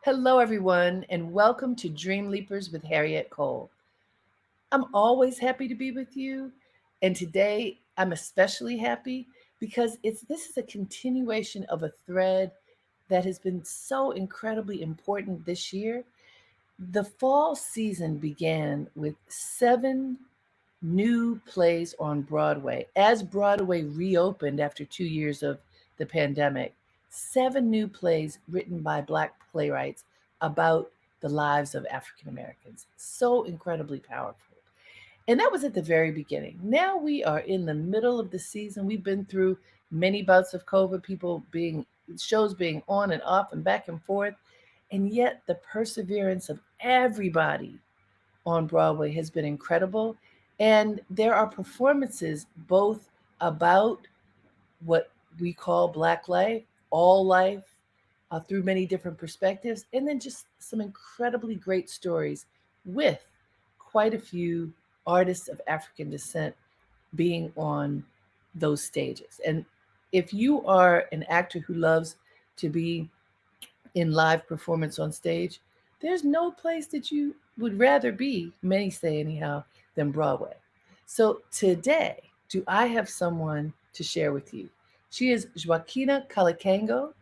Hello, everyone, and welcome to Dreamleapers with Harriet Cole. I'm always happy to be with you, and today I'm especially happy because this is a continuation of a thread that has been so incredibly important this year. The fall season began with 7 new plays on Broadway. As Broadway reopened after 2 years of the pandemic, 7 new plays written by Black playwrights about the lives of African Americans. So incredibly powerful. And that was at the very beginning. Now we are in the middle of the season. We've been through many bouts of COVID, shows being on and off and back and forth. And yet the perseverance of everybody on Broadway has been incredible. And there are performances both about what we call Black life, all life, through many different perspectives, and then just some incredibly great stories with quite a few artists of African descent being on those stages. And if you are an actor who loves to be in live performance on stage, there's no place that you would rather be, many say anyhow, than Broadway. So today, do I have someone to share with you? She is Joaquina Calicango.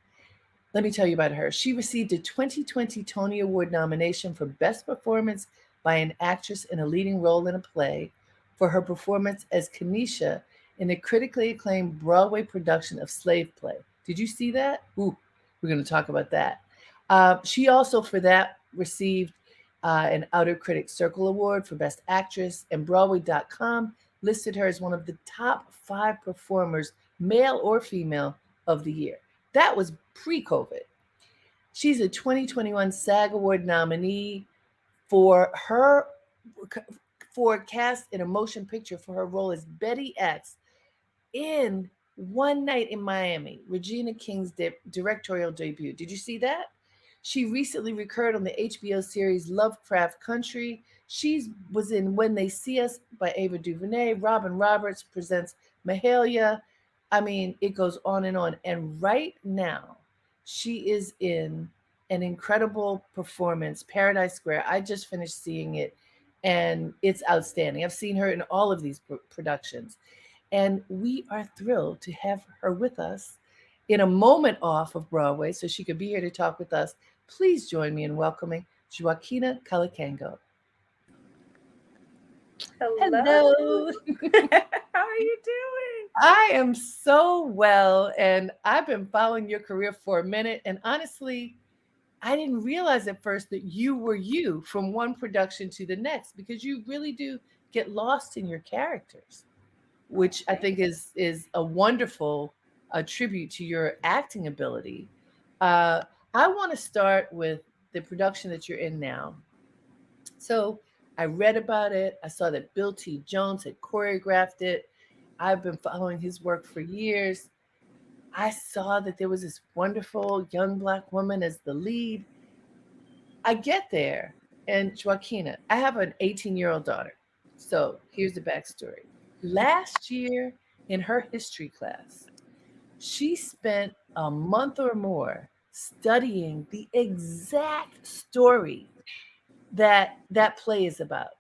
Let me tell you about her. She received a 2020 Tony Award nomination for Best Performance by an Actress in a Leading Role in a Play for her performance as Kanisha in the critically acclaimed Broadway production of Slave Play. Did you see that? Ooh, we're going to talk about that. She also, for that, received an Outer Critics Circle Award for Best Actress, and Broadway.com listed her as one of the top 5 performers, male or female, of the year. That was pre-COVID. She's a 2021 SAG Award nominee for her for cast in a motion picture for her role as Betty X in One Night in Miami, Regina King's directorial debut. Did you see that? She recently recurred on the HBO series Lovecraft Country. She was in When They See Us by Ava DuVernay. Robin Roberts presents Mahalia. I mean, it goes on and on. And right now, she is in an incredible performance, Paradise Square. I just finished seeing it, and it's outstanding. I've seen her in all of these productions. And we are thrilled to have her with us in a moment off of Broadway so she could be here to talk with us. Please join me in welcoming Joaquina Calicango. Hello. Hello. How are you doing? I am so well, and I've been following your career for a minute. And honestly, I didn't realize at first that you were you from one production to the next because you really do get lost in your characters, Oh, which I thank think is a wonderful tribute to your acting ability. Uh, I want to start with the production that you're in now. So I read about it. I saw that Bill T. Jones had choreographed it. I've been following his work for years. I saw that there was this wonderful young Black woman as the lead. I get there, and Joaquina, I have an 18-year-old daughter. So here's the backstory. Last year in her history class, she spent a month or more studying the exact story that that play is about.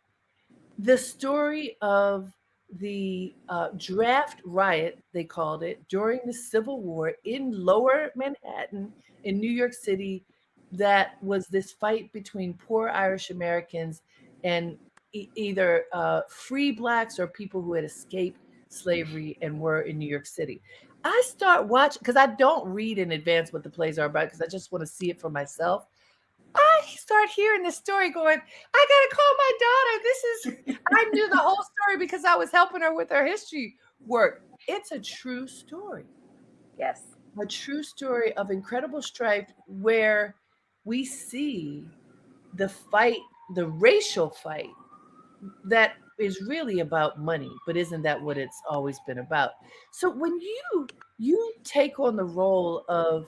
The story of the draft riot, they called it, during the Civil War in lower Manhattan in New York City, that was this fight between poor Irish Americans and either free Blacks or people who had escaped slavery and were in New York City. I start watching because I don't read in advance what the plays are about because I just want to see it for myself. I start hearing this story going, I gotta call my daughter. I knew the whole story because I was helping her with her history work. It's a true story, Yes. a true story of incredible strife where we see the fight, the racial fight that is really about money, but isn't that what it's always been about? So when you take on the role of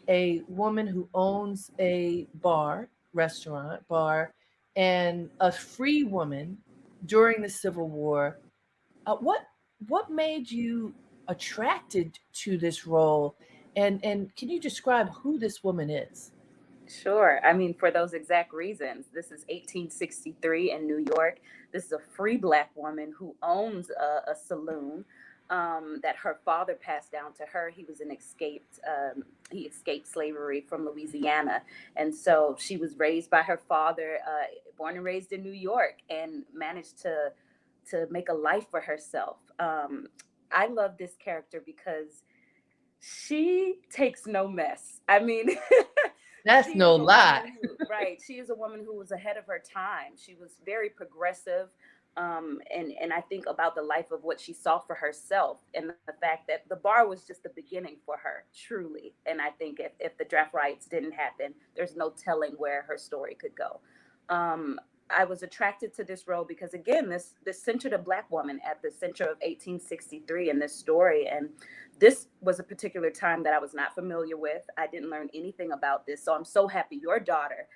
a woman who owns a bar, and a free woman during the Civil War, what made you attracted to this role? And can you describe who this woman is? Sure. I mean, for those exact reasons. This is 1863 in New York. This is a free Black woman who owns a saloon that her father passed down to her. He was he escaped slavery from Louisiana. And so she was raised by her father, born and raised in New York, and managed to make a life for herself. I love this character because she takes no mess. I mean, That's she no is a lie. woman who, right? She is a woman who was ahead of her time. She was very progressive, and I think about the life of what she saw for herself, and the fact that the bar was just the beginning for her, truly. And I think if the draft riots didn't happen, there's no telling where her story could go. Um, I was attracted to this role because again, this centered a Black woman at the center of 1863 in this story, and this was a particular time that I was not familiar with. I didn't learn anything about this, so I'm so happy your daughter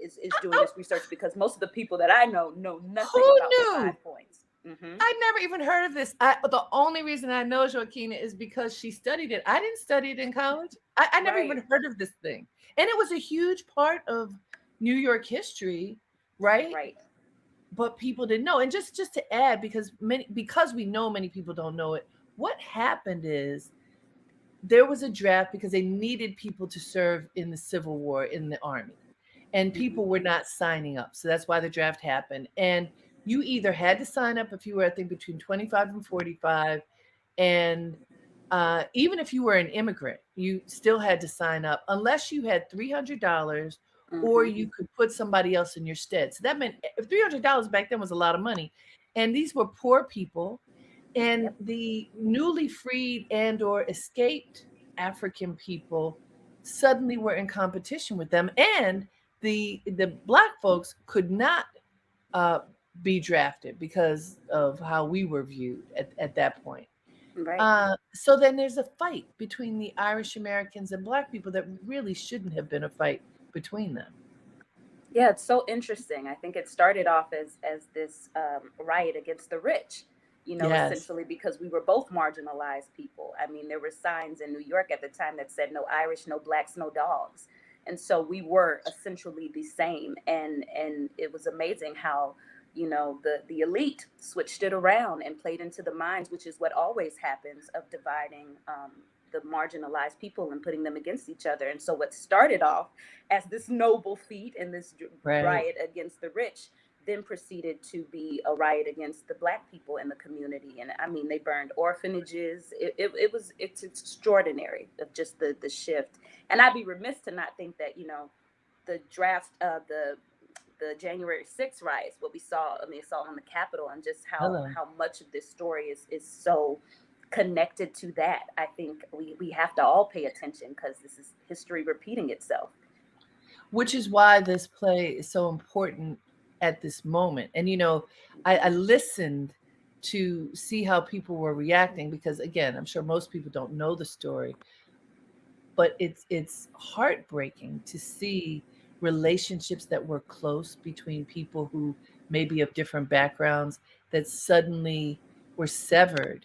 is doing Oh, this research because most of the people that I know who nothing about the knew? 5 points. Mm-hmm. I never even heard of this. The only reason I know Joaquina is because she studied it. I didn't study it in college. I never Right, even heard of this thing. And it was a huge part of New York history, right? right. But people didn't know. And just to add, because we know many people don't know it, what happened is there was a draft because they needed people to serve in the Civil War in the army. And Mm-hmm. people were not signing up. So that's why the draft happened. And you either had to sign up if you were, I think, between 25 and 45. And even if you were an immigrant, you still had to sign up unless you had $300 or Mm-hmm. you could put somebody else in your stead. So that meant if $300 back then was a lot of money. And these were poor people, and Yep. the newly freed and or escaped African people suddenly were in competition with them, and the Black folks could not uh, be drafted because of how we were viewed at that point. Right. So then there's a fight between the Irish Americans and Black people that really shouldn't have been a fight between them. Yeah, it's so interesting. I think it started off as this riot against the rich, Yes. essentially because we were both marginalized people. I mean, there were signs in New York at the time that said no Irish, no Blacks, no dogs. And so we were essentially the same. And it was amazing how, the elite switched it around and played into the minds, which is what always happens of dividing the marginalized people and putting them against each other. And so what started off as this noble feat and this Right. riot against the rich then proceeded to be a riot against the Black people in the community. And I mean, they burned orphanages. It's extraordinary of just the shift. And I'd be remiss to not think that, the draft, the January 6th riots, what we saw, I mean, saw on the Capitol, and just Hello. how much of this story is so connected to that. I think we have to all pay attention because this is history repeating itself. Which is why this play is so important at this moment. And I listened to see how people were reacting because, again, I'm sure most people don't know the story, but it's heartbreaking to see relationships that were close between people who may be of different backgrounds that suddenly were severed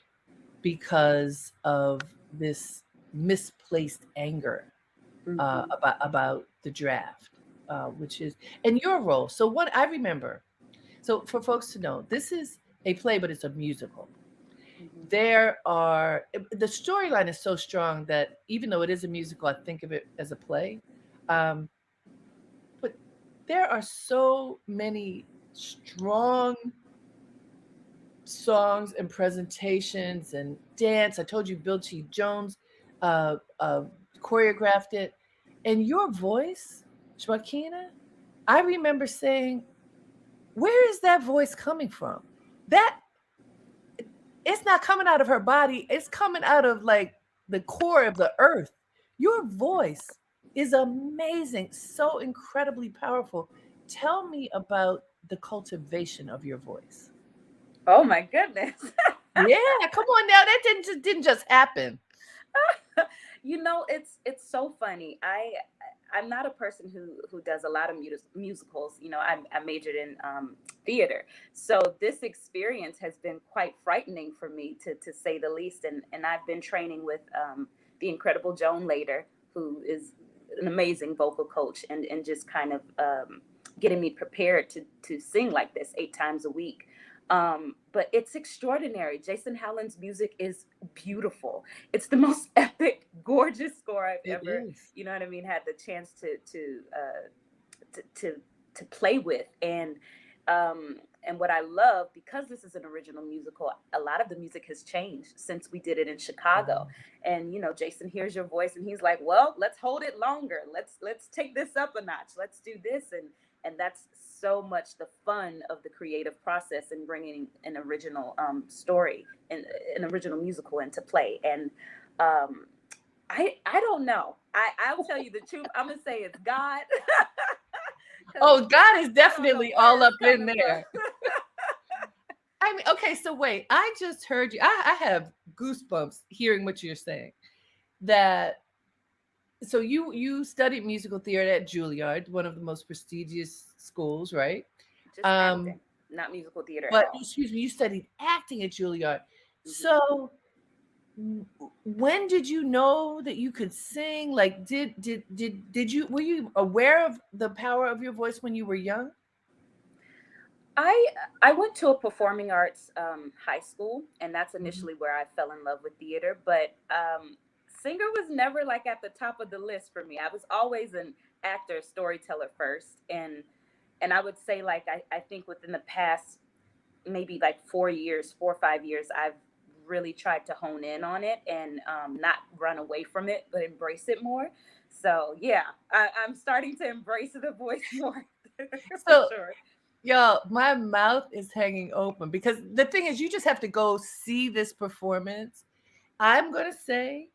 because of this misplaced anger Mm-hmm. about the draft, which is and your role. So what I remember, so for folks to know, this is a play, but it's a musical. Mm-hmm. The storyline is so strong that even though it is a musical, I think of it as a play. Um, but there are so many strong songs and presentations and dance. I told you Bill T. Jones choreographed it. And your voice, Joaquina, I remember saying, where is that voice coming from? That it's not coming out of her body, it's coming out of like the core of the earth. Your voice is amazing, so incredibly powerful. Tell me about the cultivation of your voice. Oh my goodness. Yeah, come on now. That didn't just happen. It's so funny. I'm not a person who does a lot of musicals. I majored in theater, so this experience has been quite frightening for me to say the least. And I've been training with the incredible Joan Lader, who is an amazing vocal coach, and just kind of getting me prepared to sing like this 8 times a week. But it's extraordinary. Jason Howland's music is beautiful. It's the most epic, gorgeous score I've It ever, is. you know what I mean, had the chance to to play with. And what I love, because this is an original musical, a lot of the music has changed since we did it in Chicago. And Jason hears your voice and he's like, well, let's hold it longer, let's take this up a notch, let's do this. And that's so much the fun of the creative process in bringing an original story and an original musical into play. And I don't know. I'll tell you the truth. I'm gonna say it's God. Oh, God is I don't know definitely where all it's up in coming from. there. I mean, okay, so wait, I just heard you. I have goosebumps hearing what you're saying. That so you studied musical theater at Juilliard, one of the most prestigious schools, right? Just Um, acting, not musical theater at but all. excuse me, you studied acting at Juilliard. Hmm. So when did you know that you could sing? Like, did you were you aware of the power of your voice when you were young? I I went to a performing arts high school, and that's Mhm. initially where I fell in love with theater. But singer was never like at the top of the list for me. I was always an actor, storyteller first, and I would say, like, I think within the past maybe like 4 years, 4 or 5 years, I've really tried to hone in on it and not run away from it, but embrace it more. So yeah, I'm starting to embrace the voice more for So, sure. yo, my mouth is hanging open because the thing is, you just have to go see this performance. I'm going to say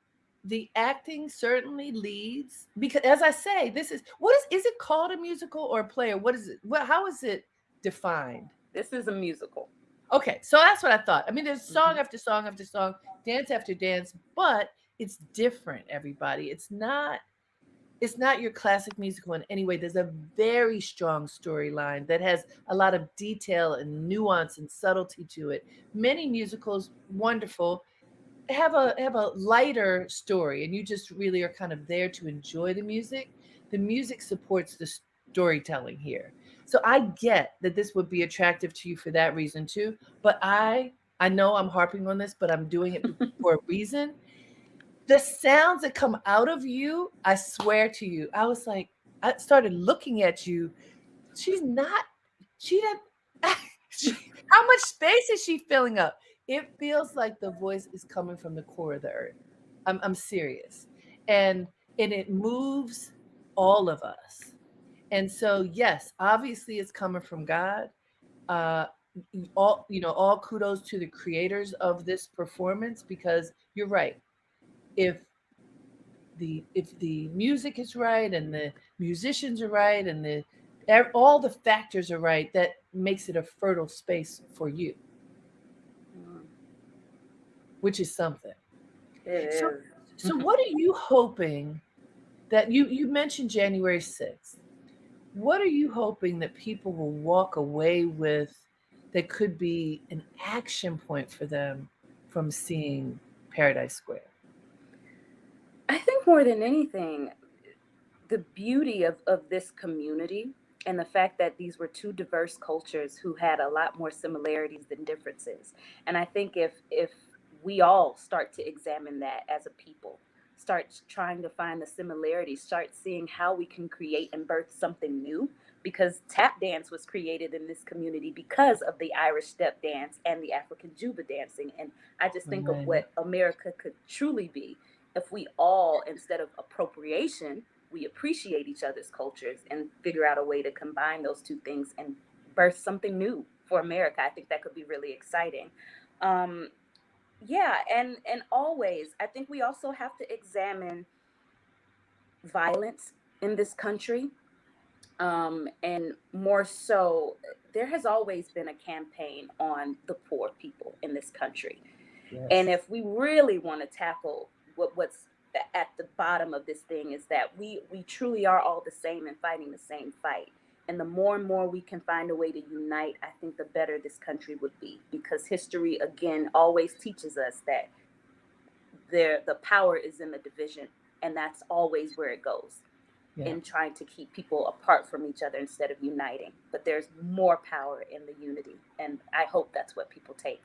the acting certainly leads because, as I say, this is it called a musical or a play or what is it? Well, how is it defined? This is a musical. Okay, so that's what I thought. I mean, there's song Hmm. after song after song, dance after dance, but it's different, everybody. It's not your classic musical in any way. There's a very strong storyline that has a lot of detail and nuance and subtlety to it. Many musicals, wonderful, have a lighter story, and you just really are kind of there to enjoy the music. The music supports the storytelling here. So I get that this would be attractive to you for that reason too. But I know I'm harping on this, but I'm doing it for a reason. The sounds that come out of you, I swear to you, I was like, I started looking at you. She's not, she didn't, how much space is she filling up? It feels like the voice is coming from the core of the earth. I'm serious. And and it moves all of us. And so, yes, obviously it's coming from God. Uh, all kudos to the creators of this performance because you're right. If if the music is right and the musicians are right and all the factors are right, that makes it a fertile space for you, Mm, which is something. it So is. so what are you hoping that you mentioned January 6th? What are you hoping that people will walk away with that could be an action point for them from seeing Paradise Square? I think more than anything, the beauty of this community and the fact that these were two diverse cultures who had a lot more similarities than differences. And I think if we all start to examine that as a people, start trying to find the similarities, start seeing how we can create and birth something new, because tap dance was created in this community because of the Irish step dance and the African juba dancing. And I just think of Right. what America could truly be if we all, instead of appropriation, we appreciate each other's cultures and figure out a way to combine those two things and birth something new for America. I think that could be really exciting. Um, yeah, and always, I think we also have to examine violence in this country. And more so, there has always been a campaign on the poor people in this country. And Yes. if we really want to tackle what's at the bottom of this thing, is that we truly are all the same and fighting the same fight. And the more and more we can find a way to unite, I think the better this country would be. Because history, again, always teaches us that the power is in the division, and that's always where it goes. Yeah. in trying to keep people apart from each other instead of uniting. But there's more power in the unity. And I hope that's what people take.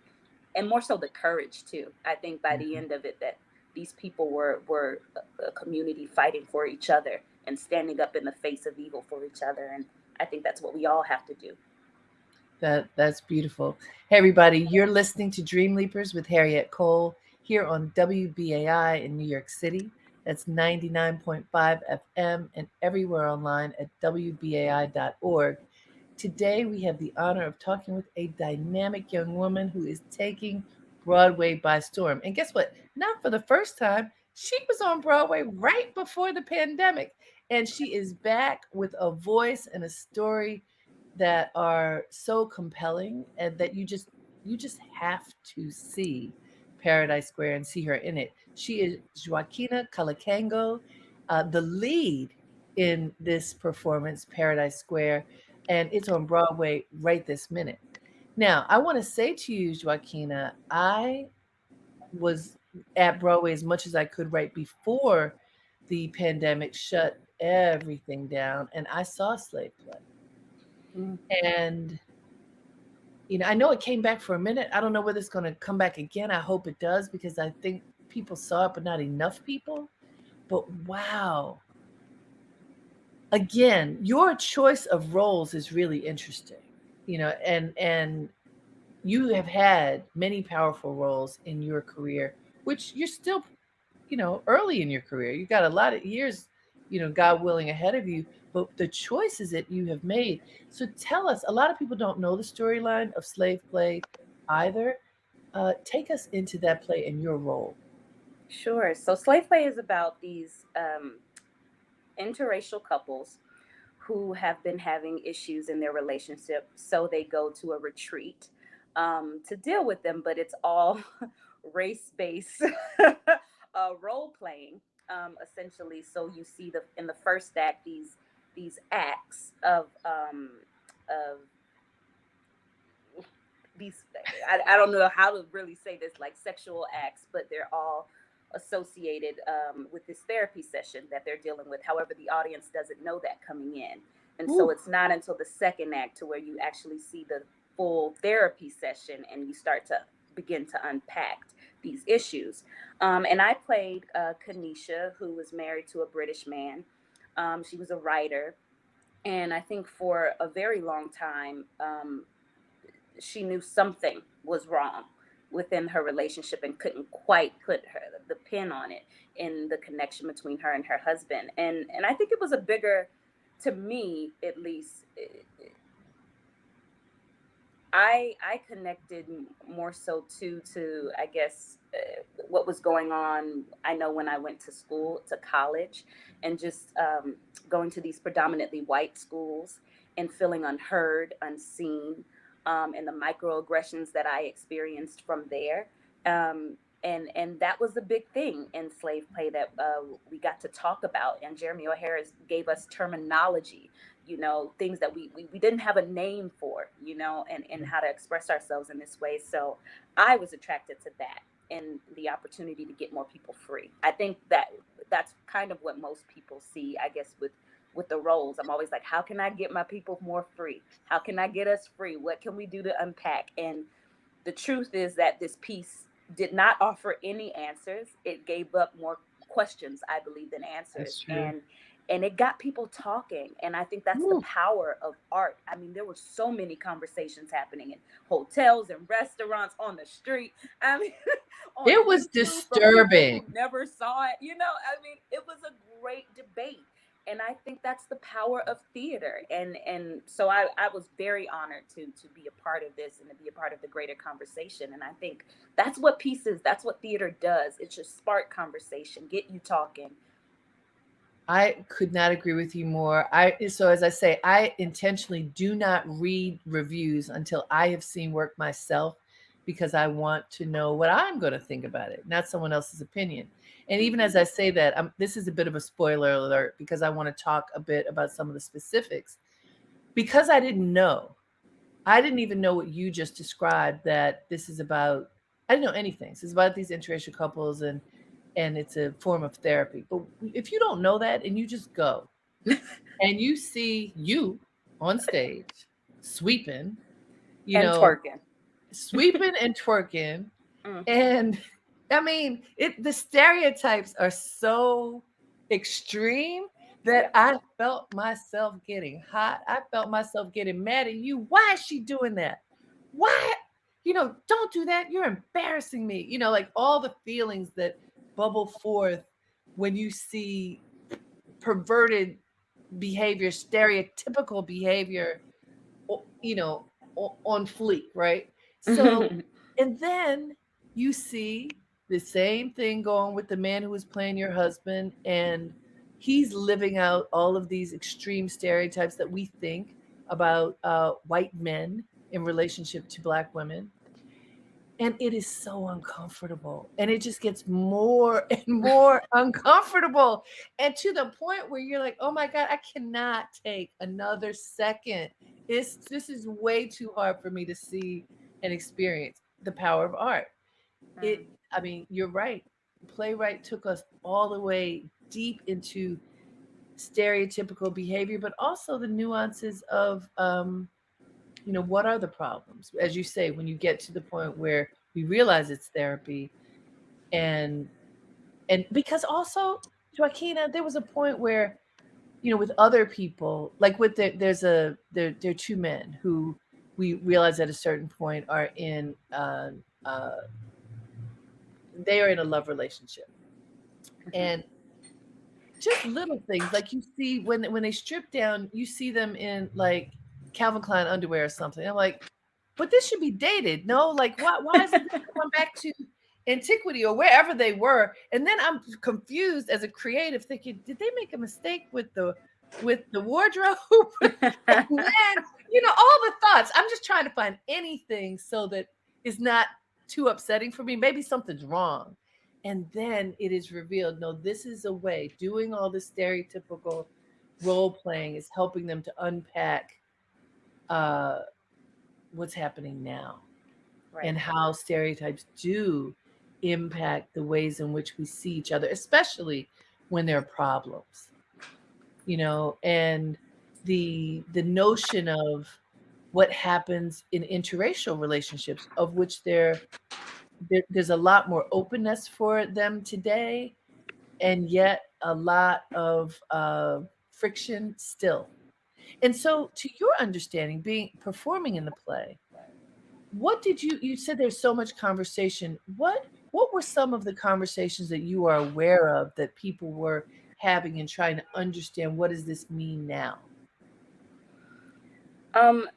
And more so the courage too. I think by the Mhm. end of it that these people were a community fighting for each other and standing up in the face of evil for each other. And I think that's what we all have to do. That's beautiful. Hey everybody, you're listening to Dreamleapers with Harriet Cole here on WBAI in New York City. That's 99.5 FM and everywhere online at WBAI.org. Today, we have the honor of talking with a dynamic young woman who is taking Broadway by storm. And guess what? Not for the first time. She was on Broadway right before the pandemic. And she is back with a voice and a story that are so compelling and that you just have to see Paradise Square and see her in it. She is Joaquina Calicango, the lead in this performance, Paradise Square, and it's on Broadway right this minute. Now, I want to say to you, Joaquina, I was at Broadway as much as I could right before the pandemic shut everything down, and I saw Slave Play. Mm. And I know it came back for a minute. I don't know whether it's going to come back again. I hope it does because I think people saw it, but not enough people. But wow, again, your choice of roles is really interesting. And you have had many powerful roles in your career, which you're still, early in your career. You got a lot of years, God willing, ahead of you. But the choices that you have made. So tell us, a lot of people don't know the storyline of Slave Play either. Take us into that play and your role. Sure. So slave play is about these interracial couples who have been having issues in their relationship. So they go to a retreat to deal with them, but it's all race based role playing, essentially. So you see in the first act these acts of these I don't know how to really say this, like sexual acts, but they're all associated with this therapy session that they're dealing with. However, the audience doesn't know that coming in, and so Ooh. it's not until the second act to where you actually see the full therapy session and you start to begin to unpack these issues. And I played Kanisha, who was married to a British man. She was a writer, and I think for a very long time she knew something was wrong within her relationship and couldn't quite put the pin on it in the connection between her and her husband. And I think it was a bigger, to me at least, I connected more so to I guess what was going on. I know when I went to school, to college, and just going to these predominantly white schools and feeling unheard, unseen, and the microaggressions that I experienced from there. And that was the big thing in slave play that we got to talk about. And Jeremy O'Hara gave us terminology, things that we didn't have a name for, and how to express ourselves in this way. So I was attracted to that and the opportunity to get more people free. I think that's kind of what most people see, I guess, with the roles. I'm always like, how can I get my people more free? How can I get us free? What can we do to unpack? And the truth is that this piece did not offer any answers. It gave up more questions, I believe, than That's answers. true. And it got people talking. And I think that's the Ooh. power of art. I mean, there were so many conversations happening in hotels and restaurants, on the street. I mean, on It was YouTube from people disturbing. who never saw it. I mean, it was a great debate. And I think that's the power of theater. And so I was very honored to be a part of this and to be a part of the greater conversation. And I think that's what pieces, that's what theater does. It just spark conversation, get you talking. I could not agree with you more. So as I say, I intentionally do not read reviews until I have seen work myself because I want to know what I'm going to think about it, not someone else's opinion. And even as Mm-hmm. I say that, this is a bit of a spoiler alert because I want to talk a bit about some of the specifics because I didn't know. I didn't even know what you just described, that this is about. I didn't know anything. So it's about these interracial couples and it's a form of therapy. But if you don't know that and you just go, and you see you on stage sweeping, you And know, twerking. sweeping and twerking. Mm. And I mean, the stereotypes are so extreme that Yeah. I felt myself getting hot. I felt myself getting mad at you. Why is she doing that? Why? Don't do that. You're embarrassing me. Like all the feelings that bubble forth when you see perverted behavior, stereotypical behavior, on fleek, right? So, and then you see the same thing going with the man who was playing your husband, and he's living out all of these extreme stereotypes that we think about white men in relationship to Black women. And it is so uncomfortable. And it just gets more and more uncomfortable. And to the point where you're like, oh my God, I cannot take another second. This is way too hard for me to see and experience the power of art. Mm. I mean, you're right. Playwright took us all the way deep into stereotypical behavior, but also the nuances of what are the problems? As you say, when you get to the point where we realize it's therapy, and because also, Joaquina, there was a point where, with other people, like with there are two men who we realize at a certain point are uh, they are in a love relationship. Mhm. And just little things like you see when they strip down, you see them in like Calvin Klein underwear or something. I'm like, but this should be dated. No, like why isn't this going back to antiquity or wherever they were? And then I'm confused as a creative, thinking, did they make a mistake with the wardrobe? And then, all the thoughts. I'm just trying to find anything so that it's not too upsetting for me. Maybe something's wrong. And then it is revealed, no, this is a way. Doing all the stereotypical role playing is helping them to unpack uh, what's happening now, Right. and how stereotypes do impact the ways in which we see each other, especially when there are problems, and the notion of what happens in interracial relationships, of which there's a lot more openness for them today, and yet a lot of friction still. And so, to your understanding, being performing in the play, what did you said there's so much conversation. What were some of the conversations that you are aware of that people were having and trying to understand, what does this mean now? Um,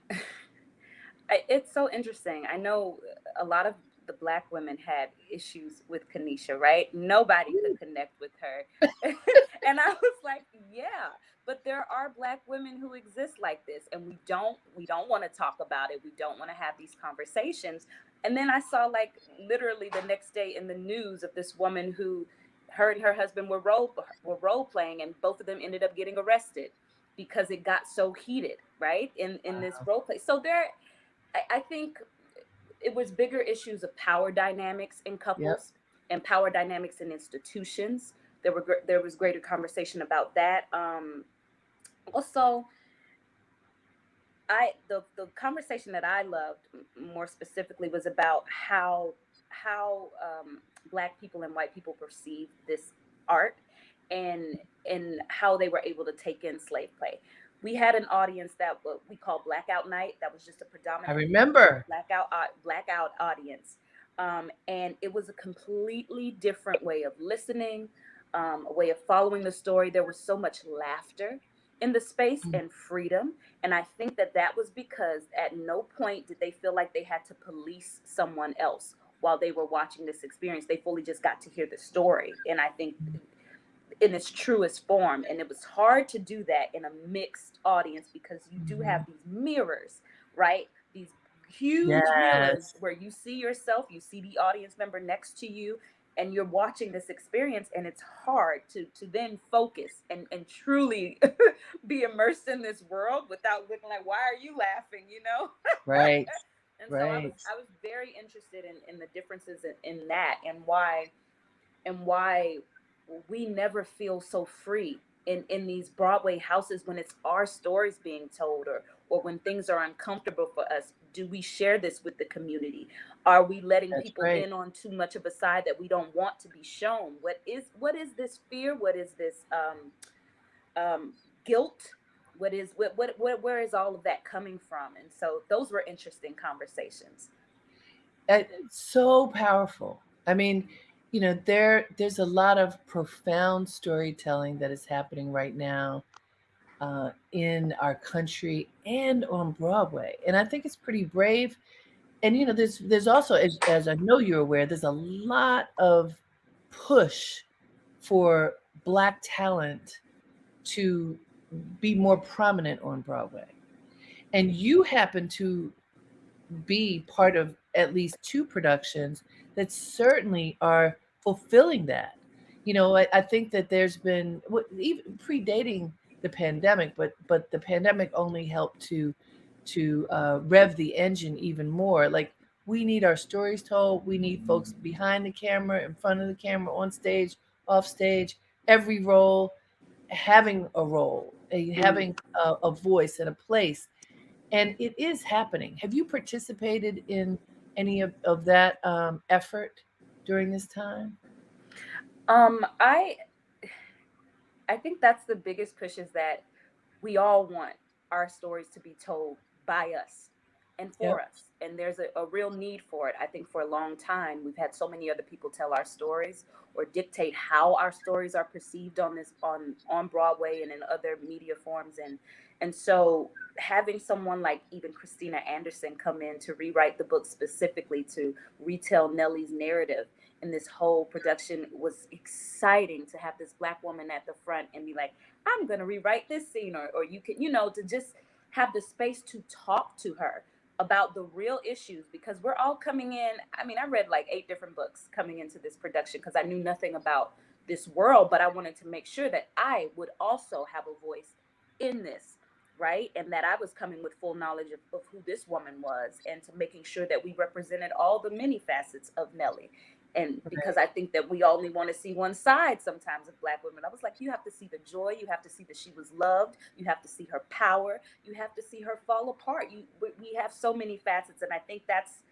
it's so interesting. I know a lot of the Black women had issues with Kanisha, right? Nobody could connect with her. And I was like, yeah, but there are Black women who exist like this, and we don't want to talk about it. We don't want to have these conversations. And then I saw, like, literally the next day in the news of this woman who, her and her husband were role playing, and both of them ended up getting arrested because it got so heated, right? In this Wow. role play. So I think it was bigger issues of power dynamics in Yep. couples and power dynamics in institutions. There was greater conversation about that. Also, the conversation that I loved more specifically was about how Black people and white people perceive this art, and how they were able to take in slave play. We had an audience that what we call blackout night. That was just a I predominantly remember. blackout audience, and it was a completely different way of listening, a way of following the story. There was so much laughter in the space Mm. and freedom, and I think that that was because at no point did they feel like they had to police someone else while they were watching this experience. They fully just got to hear the story, and I think in its truest form. And it was hard to do that in a mixed audience because you do have Mhm. these mirrors, right? These huge mirrors Yes. where you see yourself, you see the audience member next to you, and you're watching this experience, and it's hard to then focus and truly be immersed in this world without looking like, why are you laughing? Right. And so i was Right. i was very interested in the differences in that, and why we never feel so free in these Broadway houses when it's our stories being told, or when things are uncomfortable for us? Do we share this with the community? Are we letting That's people right. in on too much of a side that we don't want to be shown? What is this fear? What is this guilt? Where is all of that coming from? And so those were interesting conversations. It's so powerful. I mean, there's a lot of profound storytelling that is happening right now in our country and on Broadway, and I think it's pretty brave. And there's also, as I know you're aware, there's a lot of push for Black talent to be more prominent on Broadway, and you happen to be part of at least two productions that certainly are fulfilling that. I think that there's been, even predating the pandemic, but the pandemic only helped to rev the engine even more. Like, we need our stories told. We need folks behind the camera, in front of the camera, on stage, off stage, every role having a role, Mm. having a voice and a place, and it is happening. Have you participated in any of that effort during this time? Um, I I think that's the biggest push, is that we all want our stories to be told by us and for Yep. us. And there's a real need for it. I think for a long time, we've had so many other people tell our stories or dictate how our stories are perceived on Broadway and in other media forms. And so having someone like even Christina Anderson come in to rewrite the book specifically to retell Nellie's narrative in this whole production was exciting, to have this Black woman at the front and be like, I'm going to rewrite this scene, or you can, to just have the space to talk to her about the real issues, because we're all coming in. I mean, I read like 8 different books coming into this production because I knew nothing about this world, but I wanted to make sure that I would also have a voice in this, right? And that I was coming with full knowledge of who this woman was, and to making sure that we represented all the many facets of Nellie. And because I think that we only want to see one side sometimes of Black women, I was like, you have to see the joy, you have to see that she was loved, you have to see her power, you have to see her fall apart. We have so many facets, and I think that's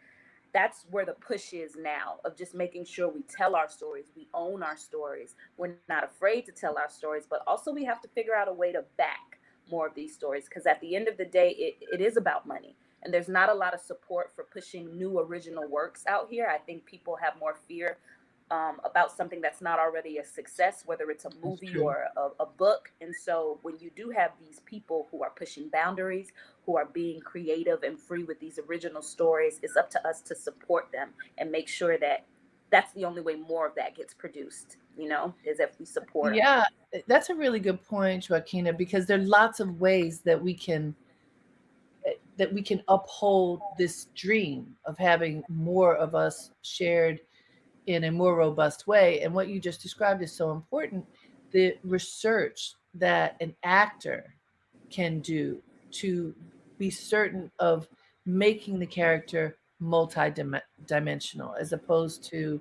where the push is now, of just making sure we tell our stories, we own our stories, we're not afraid to tell our stories, but also we have to figure out a way to back more of these stories, because at the end of the day, it is about money. And there's not a lot of support for pushing new original works out here. I think people have more fear about something that's not already a success, whether it's a That's movie true. or a book. And so when you do have these people who are pushing boundaries, who are being creative and free with these original stories, it's up to us to support them and make sure that that's the only way more of that gets produced, is if we support them. Yeah, that's a really good point, Joaquina, because there are lots of ways that we can uphold this dream of having more of us shared in a more robust way. And what you just described is so important. The research that an actor can do to be certain of making the character multi-dimensional, as opposed to,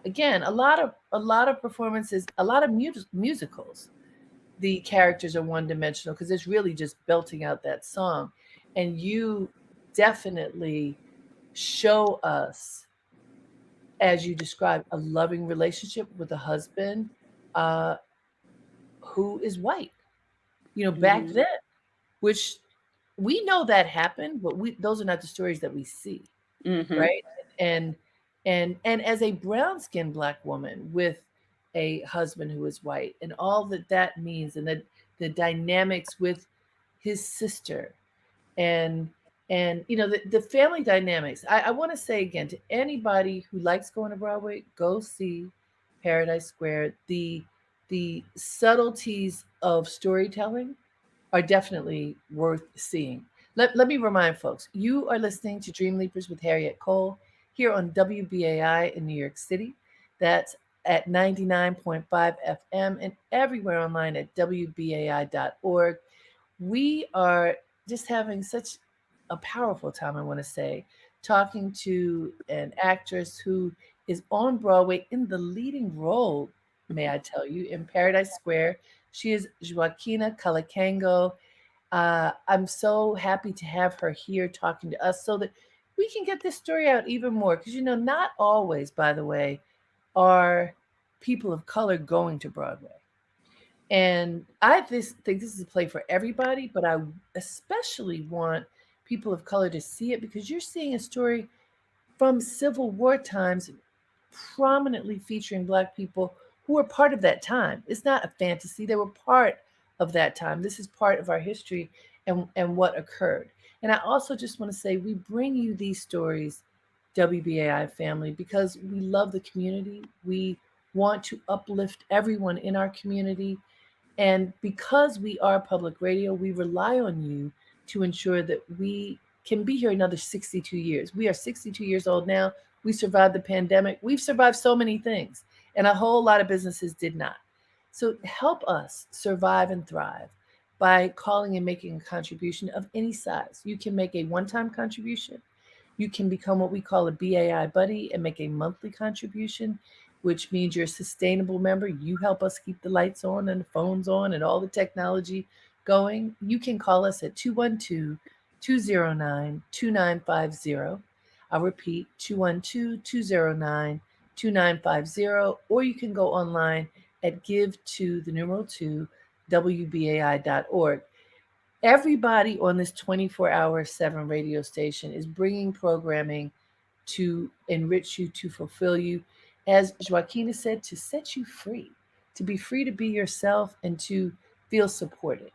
again, a lot of performances, a lot of musicals, the characters are one dimensional because it's really just belting out that song. And you definitely show us, as you described, a loving relationship with a husband uh, who is white. Back Mm-hmm. then, which we know that happened, but those are not the stories that we see, Mm-hmm. right? And and as a brown skinned Black woman with a husband who is white, and all that means, and the dynamics with his sister, and the family dynamics. I want to say again to anybody who likes going to Broadway, go see Paradise Square. The subtleties of storytelling are definitely worth seeing. Let me remind folks, you are listening to Dreamleapers with Harriet Cole here on WBAI in New York City. That's at 99.5 FM and everywhere online at WBAI.org. We are just having such a powerful time, I want to say, talking to an actress who is on Broadway in the leading role, may I tell you, in Paradise Square. She is Joaquina Calicango. I'm so happy to have her here talking to us so that we can get this story out even more. Because, not always, by the way, are people of color going to Broadway. And think this is a play for everybody, but I especially want people of color to see it because you're seeing a story from Civil War times, prominently featuring Black people who were part of that time. It's not a fantasy, they were part of that time. This is part of our history and what occurred. And I also just want to say we bring you these stories, WBAI family, because we love the community. We want to uplift everyone in our community, and because we are public radio, we rely on you to ensure that we can be here another 62 years. We are 62 years old now. We survived the pandemic. We've survived so many things, and a whole lot of businesses did not. So help us survive and thrive by calling and making a contribution of any size. You can make a one time contribution. You can become what we call a BAI buddy and make a monthly contribution, which means you're a sustainable member. You help us keep the lights on and the phones on and all the technology going. You can call us at 212 209 2950. I'll repeat 212 209 2950, or you can go online at give to the numeral 2 WBAI.org. Everybody on this 24-hour 7 radio station is bringing programming to enrich you, to fulfill you, as Joaquina said, to set you free, to be free to be yourself and to feel supported.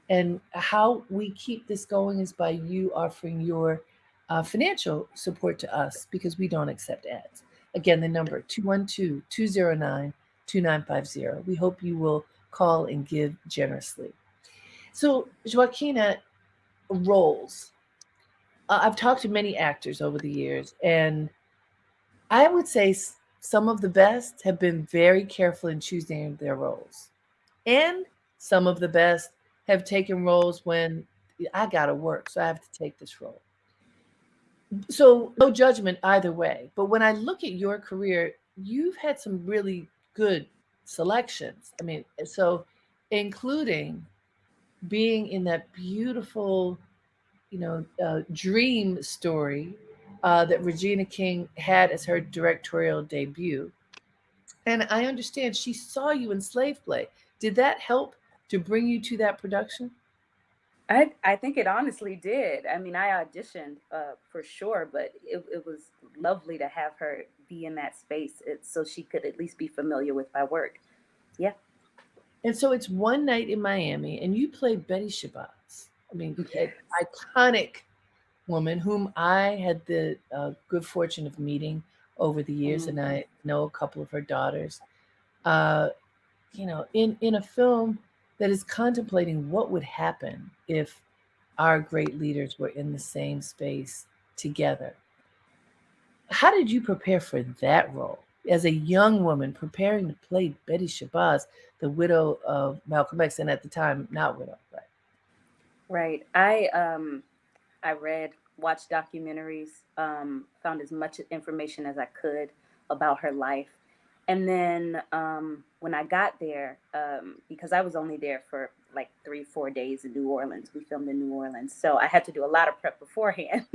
And how we keep this going is by you offering your financial support to us because we don't accept ads. Again, the number 212 209 2950. We hope you will call and give generously. So, Joaquina, roles. I've talked to many actors over the years, and I would say some of the best have been very careful in choosing their roles. And some of the best have taken roles when I got to work, so I have to take this role. So, no judgment either way. But when I look at your career, you've had some really good selections. I mean, so including being in that beautiful dream story that Regina King had as her directorial debut. And I understand she saw you in Slave Play. Did that help to bring you to that production? I think it honestly did. I mean, I auditioned for sure, but it was lovely to have her be in that space so she could at least be familiar with my work. Yeah. And so it's one night in Miami, and you played Betty Shabazz. I mean, an Yes. iconic woman whom I had the good fortune of meeting over the years, and Mhm. I know a couple of her daughters. Uh, in a film that is contemplating what would happen if our great leaders were in the same space together. How did you prepare for that role as a young woman preparing to play Betty Shabazz, the widow of Malcolm X, and at the time not widow, right? Right. I read, watched documentaries, found as much information as I could about her life. And then when I got there, because I was only there for like 3, 4 days in New Orleans, we filmed in New Orleans. So I had to do a lot of prep beforehand.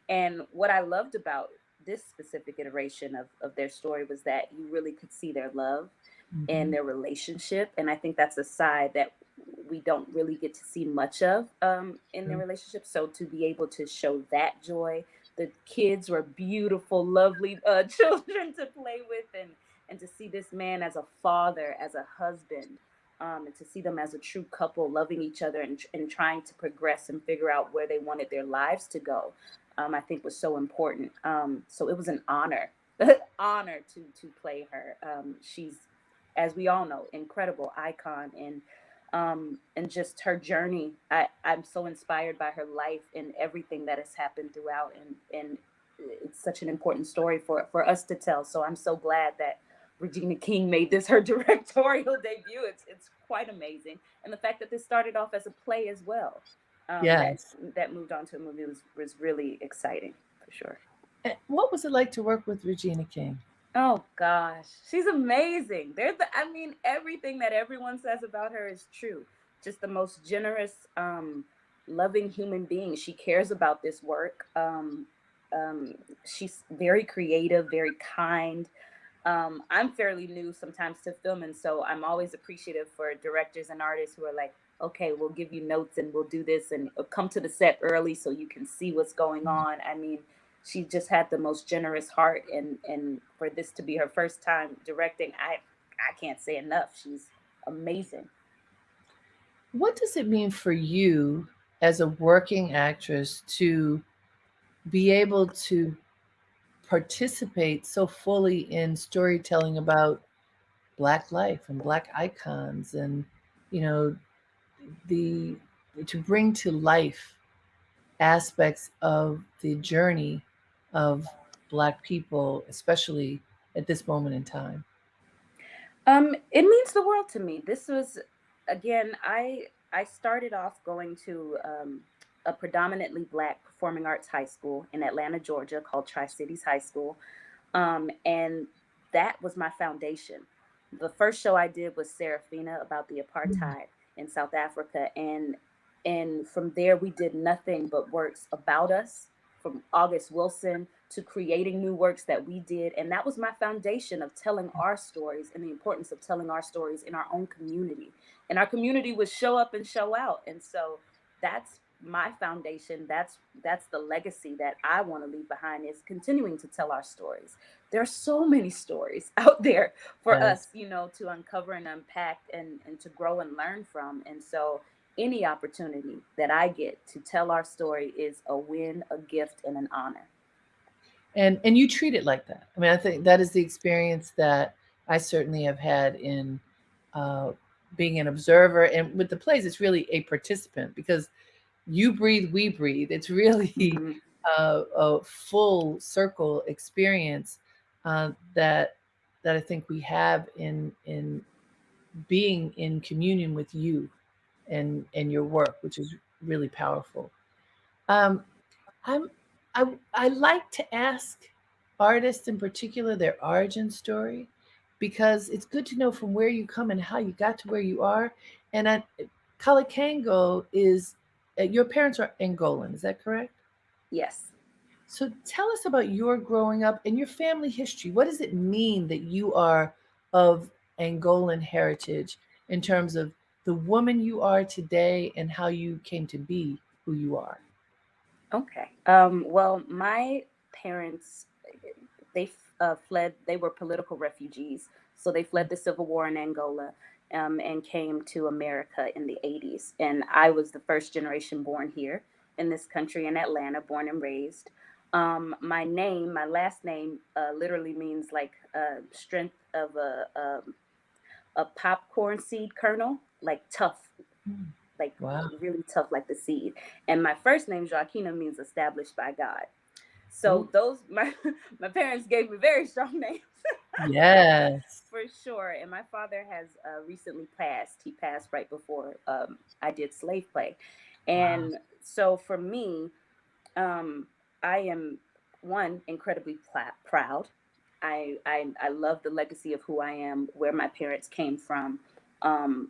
And what I loved about this specific iteration of their story was that you really could see their love and Mm-hmm. their relationship. And I think that's a side that we don't really get to see much of in their relationship. So to be able to show that joy, the kids were beautiful, lovely children to play with, and to see this man as a father, as a husband, and to see them as a true couple, loving each other and trying to progress and figure out where they wanted their lives to go, I think was so important. So it was an honor, honor to play her. She's, as we all know, incredible icon and just her journey. I'm so inspired by her life and everything that has happened throughout, and it's such an important story for us to tell. So I'm so glad that Regina King made this her directorial debut. It's quite amazing, and the fact that this started off as a play as well, that Yes. that moved on to a movie was really exciting for sure. What was it like to work with Regina King? Oh gosh, she's amazing. I mean, everything that everyone says about her is true. Just the most generous, loving human being. She cares about this work. Um, she's very creative, very kind. I'm fairly new sometimes to film, and so I'm always appreciative for directors and artists who are like, okay, we'll give you notes and we'll do this and come to the set early so you can see what's going on. I mean, she just had the most generous heart, and for this to be her first time directing, I can't say enough. She's amazing. What does it mean for you as a working actress to be able to participate so fully in storytelling about Black life and Black icons and, you know, the to bring to life aspects of the journey of Black people, especially at this moment in time? It means the world to me. This was, again, I started off going to a predominantly Black performing arts high school in Atlanta, Georgia, called Tri Cities High School, and that was my foundation. The first show I did was Serafina, about the apartheid in South Africa, and from there we did nothing but works about us, from August Wilson to creating new works that we did, and that was my foundation of telling our stories and the importance of telling our stories in our own community. And our community would show up and show out, and so that's my foundation. That's the legacy that I want to leave behind, is continuing to tell our stories. There are so many stories out there for Yes. us, to uncover and unpack, and to grow and learn from. And so any opportunity that I get to tell our story is a win, a gift, and an honor. And you treat it like that. I mean, I think that is the experience that I certainly have had in uh, being an observer. And with the plays, it's really a participant because you breathe, we breathe. It's really Mhm. a full circle experience that I think we have in being in communion with you and your work, which is really powerful. Um, I'm I I like to ask artists in particular their origin story because it's good to know from where you come and how you got to where you are. And Calicango is your parents are Angolan, is that correct? Yes. So tell us about your growing up and your family history. What does it mean that you are of Angolan heritage in terms of the woman you are today and how you came to be who you are? Okay. Well, my parents, they fled. They were political refugees, so they fled the civil war in Angola, and came to America in the '80s. And I was the first generation born here in this country in Atlanta, born and raised. My last name, literally means like strength of a popcorn seed kernel, like tough, Mm. like Wow. really tough, like the seed. And my first name, Joaquina, means established by God. Ooh. So those my parents gave me very strong names Yes. for sure. And my father has recently passed. He passed right before I did slave play, Wow. and so for me, um, I am, one, incredibly proud. I love the legacy of who I am, where my parents came from, um,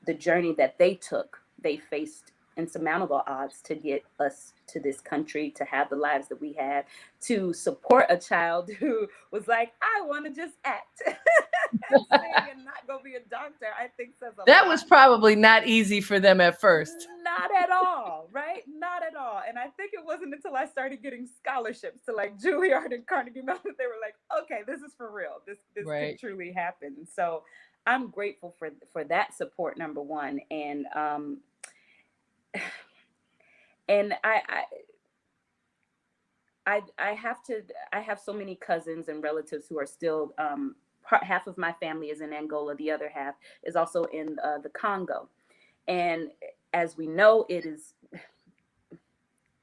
the journey that they took. They faced insurmountable odds to get us to this country, to have the lives that we had, to support a child who was like, I want to just act and sing and not go be a doctor, I think says a That was lot. probably not easy for them at first. Not at all, right? Not at all. And I think it wasn't until I started getting scholarships to like Juilliard and Carnegie Mellon that they were like, okay, this is for real. This can Right. truly happen. So I'm grateful for that support, number one. And I have to, I have so many cousins and relatives who are still, half of my family is in Angola, the other half is also in the Congo. And as we know, it is,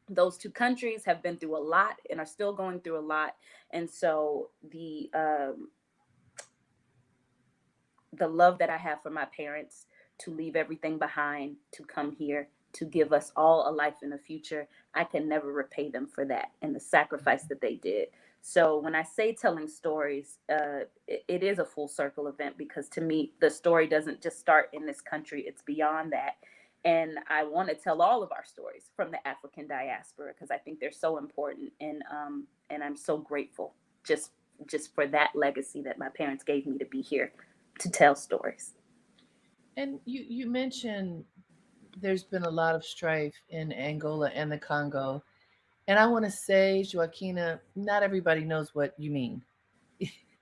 those two countries have been through a lot and are still going through a lot. And so the love that I have for my parents, to leave everything behind, to come here, to give us all a life in the future, I can never repay them for that and the sacrifice that they did. So when I say telling stories, it is a full circle event, because to me, the story doesn't just start in this country, it's beyond that. And I want to tell all of our stories from the African diaspora, because I think they're so important. And I'm so grateful just just for that legacy that my parents gave me to be here to tell stories. And you mentioned there's been a lot of strife in Angola and the Congo. And I want to say, Joaquina, not everybody knows what you mean.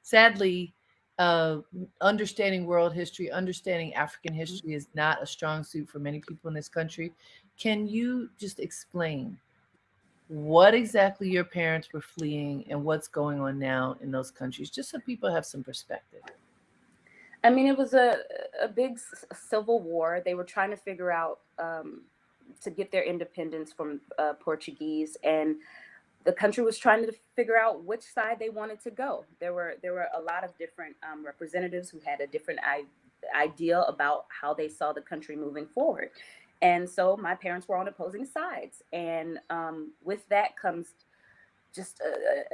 Sadly, uh, understanding world history, understanding African history is not a strong suit for many people in this country. Can you just explain what exactly your parents were fleeing and what's going on now in those countries, just so people have some perspective? I mean, it was a big civil war. They were trying to figure out, to get their independence from Portuguese, and the country was trying to figure out which side they wanted to go. There were a lot of different representatives who had a different idea about how they saw the country moving forward, and so my parents were on opposing sides, and with that comes just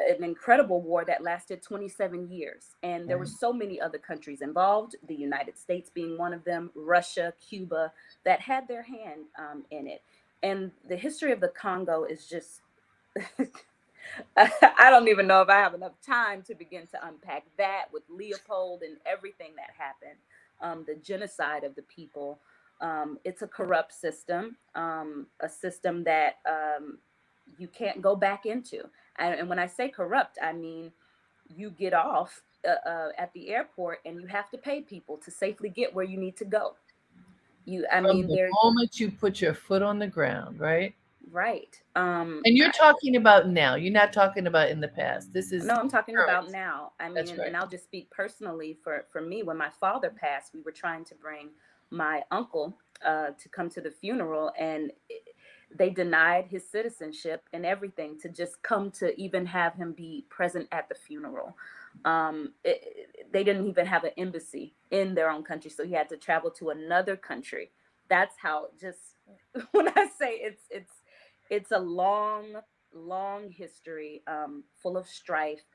an incredible war that lasted 27 years. And there were Right. so many other countries involved, the United States being one of them, Russia, Cuba, that had their hand in it. And the history of the Congo is just, I don't even know if I have enough time to begin to unpack that, with Leopold and everything that happened, the genocide of the people. It's a corrupt system, a system that you can't go back into. And when I say corrupt, I mean you get off at the airport and you have to pay people to safely get where you need to go. I From mean, the they're moment you put your foot on the ground, right? right. And you're talking about now. You're not talking about in the past. This is No, I'm talking about current. now. I mean, That's and, right. and I'll just speak personally for me. When my father passed, we were trying to bring my uncle to come to the funeral, and they denied his citizenship and everything to just come to even have him be present at the funeral. They didn't even have an embassy in their own country, so he had to travel to another country. That's how just when I say it's a long history, full of strife,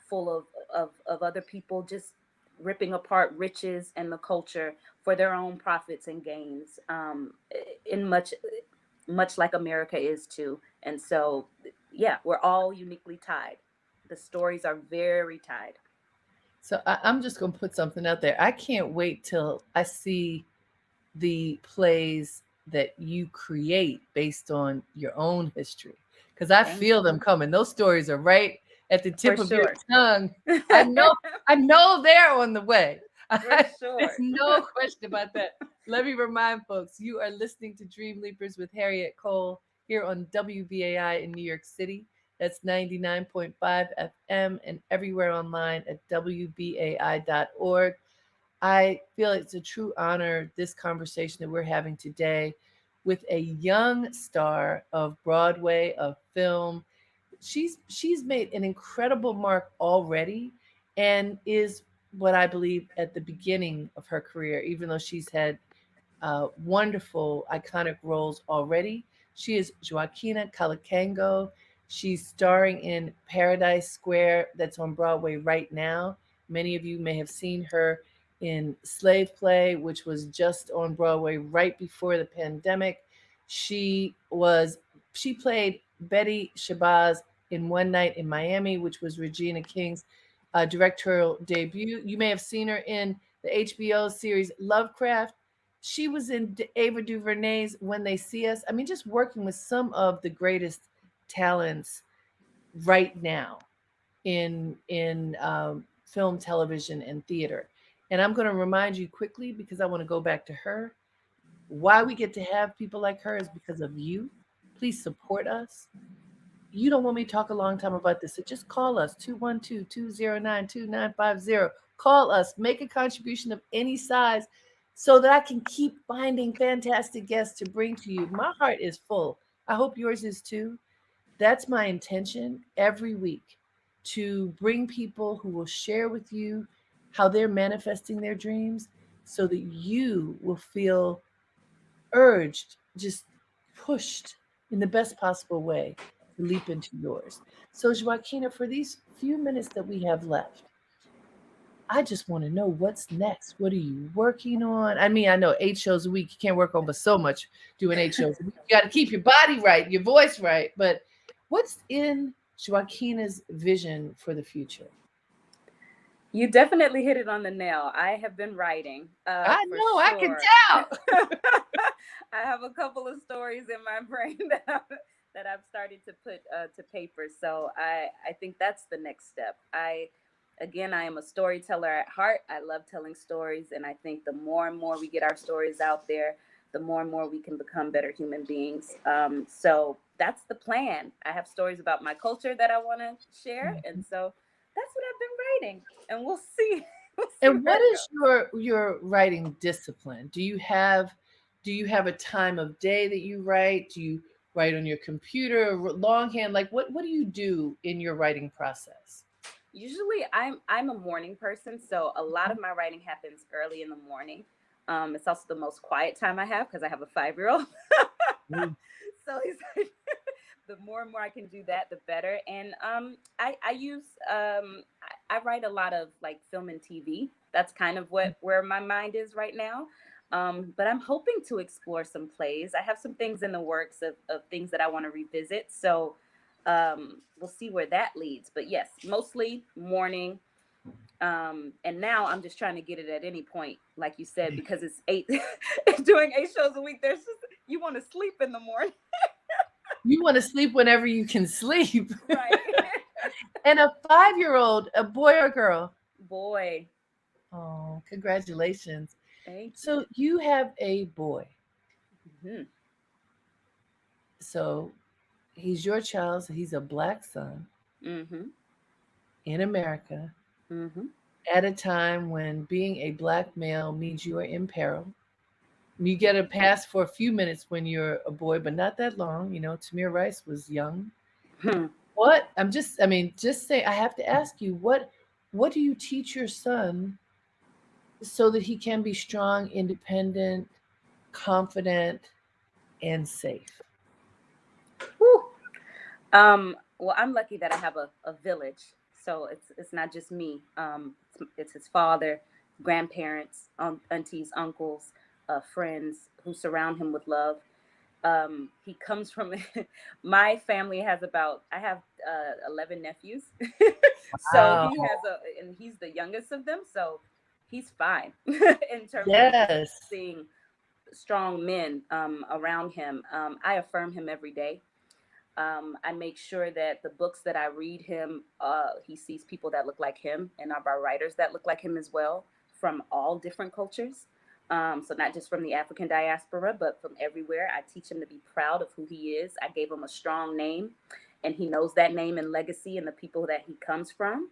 full of other people just ripping apart riches and the culture for their own profits and gains, in much like America is too. And so, yeah, we're all uniquely tied. The stories are very tied. So I'm just going to put something out there. I can't wait till I see the plays that you create based on your own history, because I Thank feel them you. coming. Those stories are right at the For tip of your sure. tongue. I know, I know they're on the way. For There's sure. no question about that. Let me remind folks, you are listening to Dreamleapers with Harriet Cole here on WBAI in New York City. That's 99.5 FM and everywhere online at WBAI.org. I feel it's a true honor, this conversation that we're having today with a young star of Broadway, of film. She's made an incredible mark already and is what I believe at the beginning of her career, even though she's had wonderful, iconic roles already. She is Joaquina Calicango. She's starring in Paradise Square, that's on Broadway right now. Many of you may have seen her in Slave Play, which was just on Broadway right before the pandemic. She was she played Betty Shabazz in One Night in Miami, which was Regina King's directorial debut. You may have seen her in the HBO series Lovecraft. She was in Ava DuVernay's When They See Us. I mean, just working with some of the greatest talents right now in film, television, and theater. And I'm going to remind you quickly, because I want to go back to her. Why we get to have people like her is because of you. Please support us. You don't want me to talk a long time about this, so just call us 212-209-2950. Call us, make a contribution of any size so that I can keep finding fantastic guests to bring to you. My heart is full. I hope yours is too. That's my intention every week, to bring people who will share with you how they're manifesting their dreams so that you will feel urged, just pushed in the best possible way leap into yours. So, Joaquina, for these few minutes that we have left, I just want to know what's next. What are you working on? I mean, I know 8 shows a week you can't work on, but so much doing 8 shows a week. You got to keep your body right, your voice right. But what's in Joaquina's vision for the future? You definitely hit it on the nail. I have been writing, I for know, I can sure. tell. I have a couple of stories in my brain that I've started to put to paper. So I think that's the next step. I am a storyteller at heart. I love telling stories, and I think the more and more we get our stories out there, the more and more we can become better human beings. So that's the plan. I have stories about my culture that I want to share, and so that's what I've been writing, and we'll see. We'll see And where what it is your writing discipline? Do you have a time of day that you write? Do you write on your computer, longhand? Like what do you do in your writing process? Usually I'm a morning person, so a lot of my writing happens early in the morning. It's also the most quiet time I have because I have a 5-year-old. Mm. So he's like, the more and more I can do that, the better. And I use I write a lot of like film and TV. That's kind of what where my mind is right now. But I'm hoping to explore some plays. I have some things in the works of things that I want to revisit. So we'll see where that leads. But yes, mostly morning. And now I'm just trying to get it at any point, like you said, because it's eight doing 8 shows a week. There's just you want to sleep in the morning. You want to sleep whenever you can sleep. Right. And a 5-year-old, a boy or girl? Boy, Oh, congratulations. thank you. So you have a boy. Hmm. So he's your child. So he's a black son Hmm. in America Hmm. at a time when being a black male means you are in peril. You get a pass for a few minutes when you're a boy, but not that long. Tamir Rice was young. Hmm. Just say, I have to ask you, what do you teach your son so that he can be strong, independent, confident, and safe? Whew. Well, I'm lucky that I have a village, so it's not just me. It's his father, grandparents, aunties, uncles, friends who surround him with love. He comes from my family has about I have 11 nephews, so Wow. and he's the youngest of them, so he's fine in terms of just Yes. seeing strong men around him. I affirm him every day. I make sure that the books that I read him, he sees people that look like him and are writers that look like him as well from all different cultures. So not just from the African diaspora, but from everywhere. I teach him to be proud of who he is. I gave him a strong name, and he knows that name and legacy and the people that he comes from.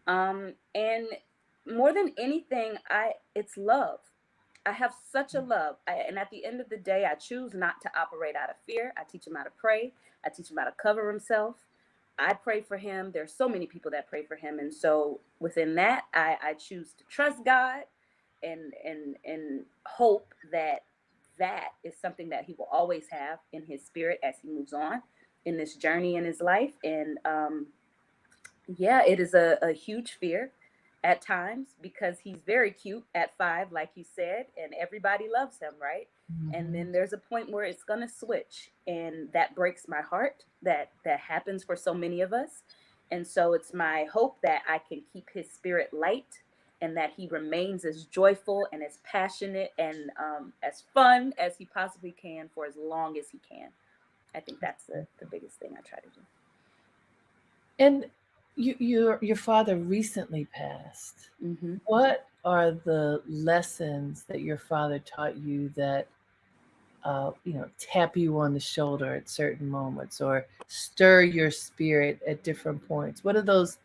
And more than anything, it's love. I have such a love. And at the end of the day, I choose not to operate out of fear. I teach him how to pray. I teach him how to cover himself. I pray for him. There's so many people that pray for him. And so within that, I choose to trust God and hope that that is something that he will always have in his spirit as he moves on in this journey in his life. And yeah, it is a huge fear at times because he's very cute at 5, like you said, and everybody loves him, right? And Mhm. then there's a point where it's gonna switch, and that breaks my heart. That happens for so many of us, and so it's my hope that I can keep his spirit light, and that he remains as joyful and as passionate and as fun as he possibly can for as long as he can. I think that's the biggest thing I try to do. And your father recently passed. Mm-hmm. What are the lessons that your father taught you that tap you on the shoulder at certain moments or stir your spirit at different points? What are those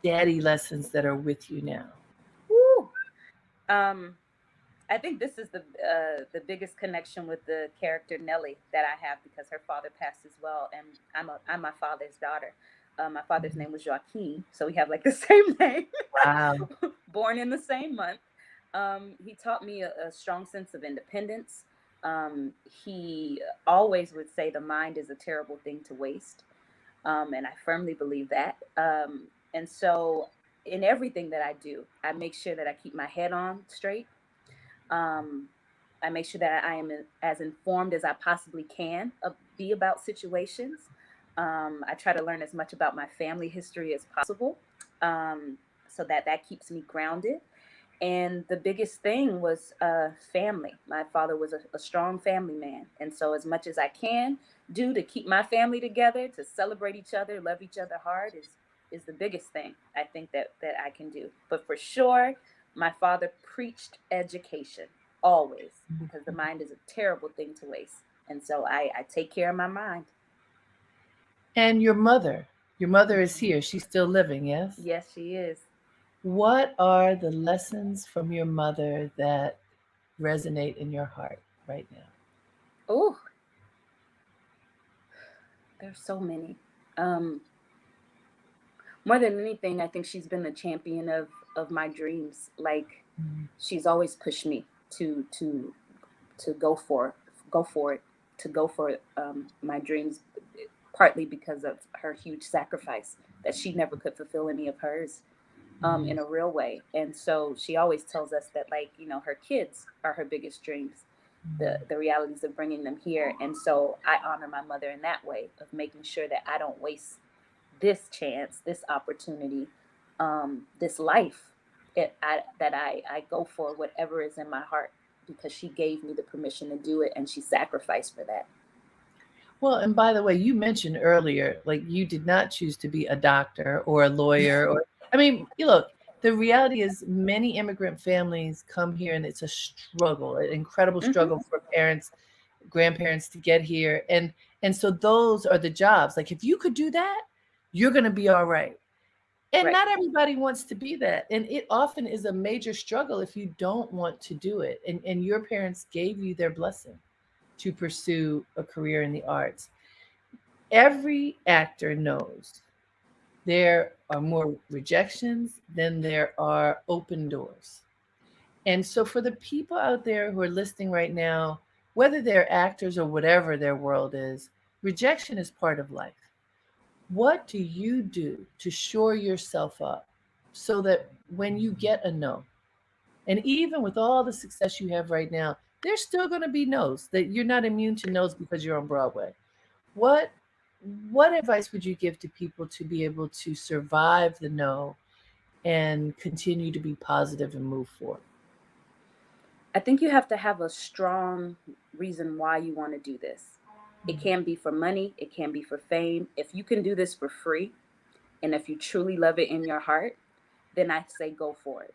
daddy lessons that are with you now? Woo! Um, I think this is the biggest connection with the character Nellie that I have because her father passed as well, and I'm my father's daughter. My father's name was Joaquin, so we have like the same name, Wow. born in the same month. He taught me a strong sense of independence. He always would say the mind is a terrible thing to waste. And I firmly believe that. And so, in everything that I do, I make sure that I keep my head on straight. Um, I make sure that I am as informed as I possibly can be about situations. I try to learn as much about my family history as possible, um, so that that keeps me grounded. And the biggest thing was family. My father was a strong family man, and so as much as I can do to keep my family together, to celebrate each other, love each other hard, is the biggest thing I think that I can do. But for sure, my father preached education always, because the mind is a terrible thing to waste, and so I take care of my mind. And your mother is here. She's still living, yes? Yes, she is. What are the lessons from your mother that resonate in your heart right now? Oh, there's so many. Um, More than anything, I think she's been the champion of my dreams. Like, Mm. she's always pushed me to go for it, to go for my dreams, partly because of her huge sacrifice that she never could fulfill any of hers Mm. in a real way. And so she always tells us that, like, her kids are her biggest dreams, the realities of bringing them here. And so I honor my mother in that way, of making sure that I don't waste this chance, this opportunity, this life. I go for whatever is in my heart, because she gave me the permission to do it, and she sacrificed for that. Well, and by the way, you mentioned earlier, like you did not choose to be a doctor or a lawyer, or I mean, you look, the reality is many immigrant families come here and it's a struggle, an incredible Hmm. struggle for parents, grandparents to get here. And so those are the jobs. Like if you could do that, you're going to be all right. And Right. not everybody wants to be that. And it often is a major struggle if you don't want to do it. And your parents gave you their blessing to pursue a career in the arts. Every actor knows there are more rejections than there are open doors. And so, for the people out there who are listening right now, whether they're actors or whatever their world is, rejection is part of life. What do you do to shore yourself up so that when you get a no, and even with all the success you have right now, there's still going to be no's, that you're not immune to no's because you're on Broadway. What what advice would you give to people to be able to survive the no and continue to be positive and move forward? I think you have to have a strong reason why you want to do this. It can be for money, it can be for fame. If you can do this for free, and if you truly love it in your heart, then I say go for it.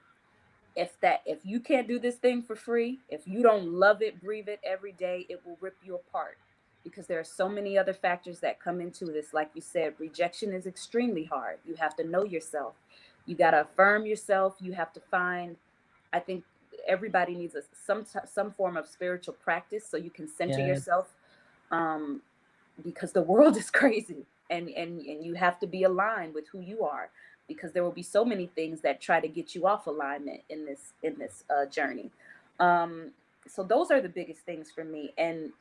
If you can't do this thing for free, if you don't love it, breathe it every day, it will rip you apart, because there are so many other factors that come into this. Like you said, rejection is extremely hard. You have to know yourself. You got to affirm yourself. You have to find, I think everybody needs some form of spiritual practice, so you can center Yes. yourself, um, because the world is crazy, and you have to be aligned with who you are, because there will be so many things that try to get you off alignment in this journey. Um, so those are the biggest things for me, and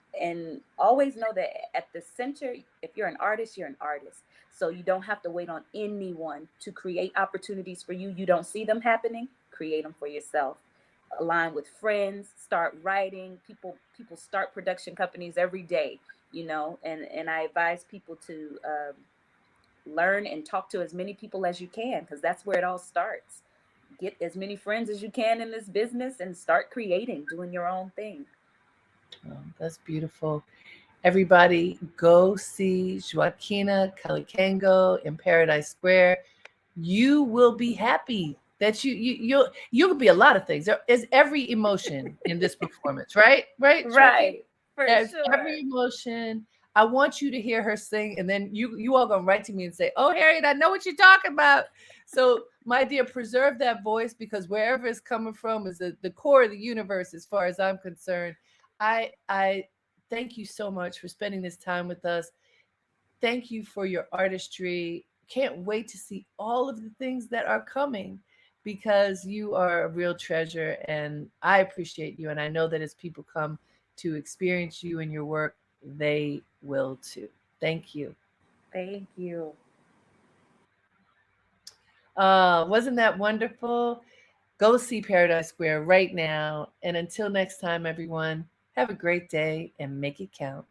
always know that at the center, if you're an artist, you're an artist, so you don't have to wait on anyone to create opportunities for you. You don't see them happening, create them for yourself. Align with friends, start writing. People start production companies every day, and I advise people to learn and talk to as many people as you can, because that's where it all starts. Get as many friends as you can in this business and start creating, doing your own thing. Oh, that's beautiful. Everybody, go see Joaquina Calicango in Paradise Square. You will be happy that you'll be a lot of things. There is every emotion in this performance, right? Right, Joaquina? Right, for There's sure. every emotion. I want you to hear her sing, and then you all gonna write to me and say, "Oh, Harriet, I know what you're talking about." So, my dear, preserve that voice, because wherever it's coming from is the core of the universe, as far as I'm concerned. I thank you so much for spending this time with us. Thank you for your artistry. Can't wait to see all of the things that are coming, because you are a real treasure, and I appreciate you. And I know that as people come to experience you and your work, they will too. Thank you. Thank you. Wasn't that wonderful? Go see Paradise Square right now. And until next time, everyone, have a great day and make it count.